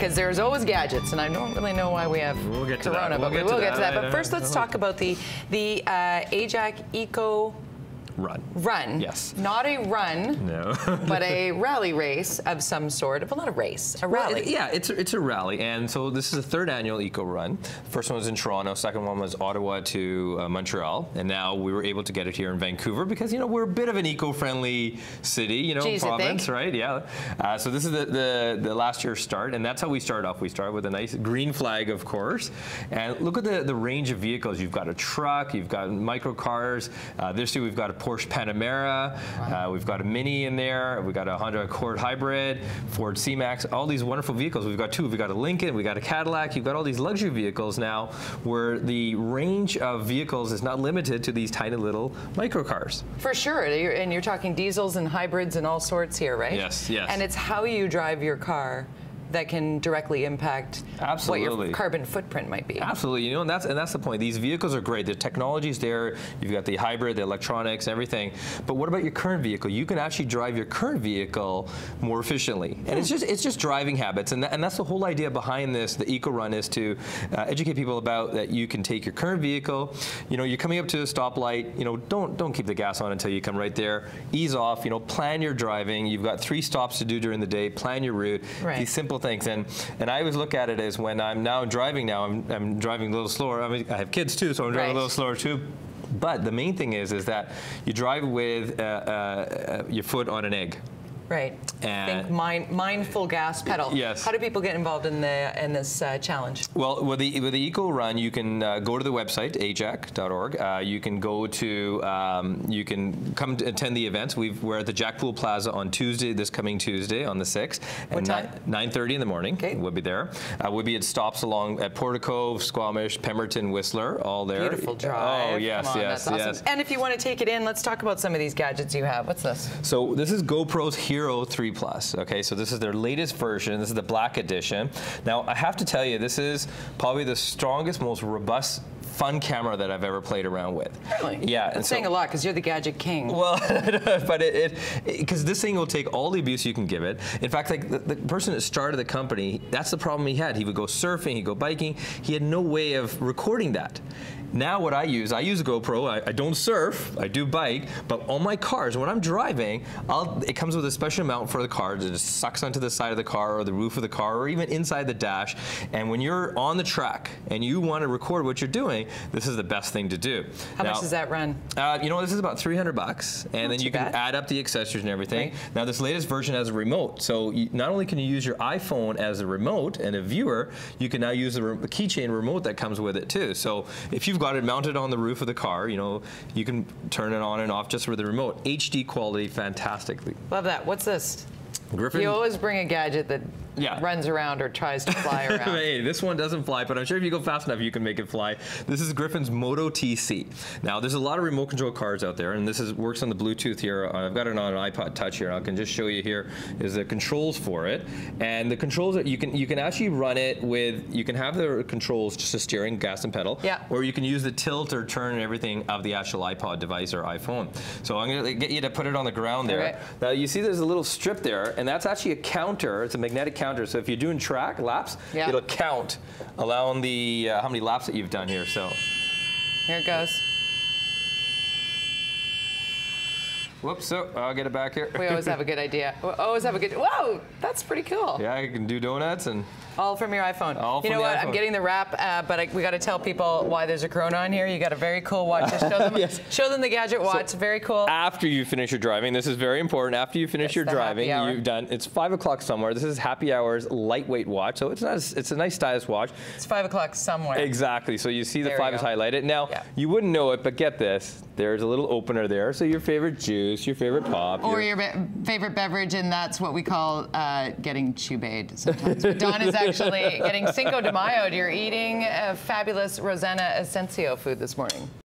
because there's always gadgets, and I don't really know why we have Corona, but we will get to that. But first, let's talk about the AJAC Eco Run. Yes. Not a run. No. But a rally race of some sort. Well, not a race, a rally. Well, yeah, it's a rally, and so this is the third annual Eco Run. First one was in Toronto. Second one was Ottawa to Montreal, and now we were able to get it here in Vancouver because we're a bit of an eco-friendly city, province, right? Yeah. So this is the last year's start, and that's how we start off. We start with a nice green flag, of course, and look at the range of vehicles. You've got a truck, you've got micro cars. This year we've got a Porsche Panamera, we've got a Mini in there, we've got a Honda Accord Hybrid, Ford C-Max, all these wonderful vehicles. We've got two. We've got a Lincoln, we've got a Cadillac. You've got all these luxury vehicles now where the range of vehicles is not limited to these tiny little microcars. For sure, and you're talking diesels and hybrids and all sorts here, right? Yes, yes. And it's how you drive your car that can directly impact what your carbon footprint might be. Absolutely, and that's the point. These vehicles are great. The technology's there. You've got the hybrid, the electronics, everything. But what about your current vehicle? You can actually drive your current vehicle more efficiently, and it's just driving habits, and that's the whole idea behind this. The Eco Run is to educate people about that. You can take your current vehicle. You're coming up to a stoplight. Don't keep the gas on until you come right there. Ease off. Plan your driving. You've got 3 stops to do during the day. Plan your route. Right. These simple things, and I always look at it as when I'm driving I'm driving a little slower. I mean, I have kids too, so I'm driving a little slower too. But the main thing is that you drive with your foot on an egg. Right. And think mindful gas pedal. Yes. How do people get involved in this challenge? Well, with the Eco Run, you can go to the website ajac.org. You can go to you can come to attend the events. We're at the Jack Pool Plaza on Tuesday, this coming Tuesday on the 6th. What time? 9:30 in the morning. Okay. We'll be there. We'll be at stops along at Portico, Squamish, Pemberton, Whistler, all there. Beautiful drive. Oh yes, Come on, yes, that's awesome. yes. And if you want to take it in, let's talk about some of these gadgets you have. What's this? So this is GoPro's Hero 3 Plus. Okay, so this is their latest version. This is the Black Edition. Now, I have to tell you, this is probably the strongest, most robust, fun camera that I've ever played around with. Really? Yeah. That's saying a lot because you're the gadget king. Well, but because this thing will take all the abuse you can give it. In fact, like the person that started the company, that's the problem he had. He would go surfing, he'd go biking. He had no way of recording that. Now what I use a GoPro. I don't surf, I do bike, but on my cars, when I'm driving, it comes with a special mount for the car that just sucks onto the side of the car or the roof of the car or even inside the dash. And when you're on the track and you want to record what you're doing, this is the best thing to do. How much does that run? This is about $300, and then you can add up the accessories and everything. Right. Now this latest version has a remote, so not only can you use your iPhone as a remote and a viewer, you can now use the keychain remote that comes with it too. So if you've got it mounted on the roof of the car, you can turn it on and off just with the remote. HD quality, fantastically. Love that. What's this? Griffin. You always bring a gadget that runs around or tries to fly around. Hey, this one doesn't fly, but I'm sure if you go fast enough, you can make it fly. This is Griffin's Moto TC. Now, there's a lot of remote control cars out there, and this works on the Bluetooth here. I've got it on an iPod Touch here. I can just show you here is the controls for it, and the controls that you can actually run it with. You can have the controls just a steering, gas and pedal, or you can use the tilt or turn and everything of the actual iPod device or iPhone. So I'm going to get you to put it on the ground there. Okay. Now you see there's a little strip there, and that's actually a counter. It's a magnetic counter. So if you're doing track laps, it'll count, allowing the how many laps that you've done here. So here it goes. Whoops, so I'll get it back here. We always have a good idea. We always have a good, whoa, that's pretty cool. Yeah, you can do donuts and. All from your iPhone. All from you know what? iPhone. I'm getting the wrap, but we got to tell people why there's a Corona on here. You got a very cool watch. Just show them, show them the gadget watch. So very cool. After you finish your driving, this is very important. After you finish your driving, you've done. It's 5 o'clock somewhere. This is happy hours lightweight watch, so it's a nice stylish watch. It's 5 o'clock somewhere. Exactly. So you see the 5 is highlighted. Now you wouldn't know it, but get this. There's a little opener there. So your favorite juice, your favorite pop, or your favorite beverage, and that's what we call getting chewed sometimes. But Don is actually getting Cinco de Mayo. You're eating a fabulous Rosanna Asensio food this morning.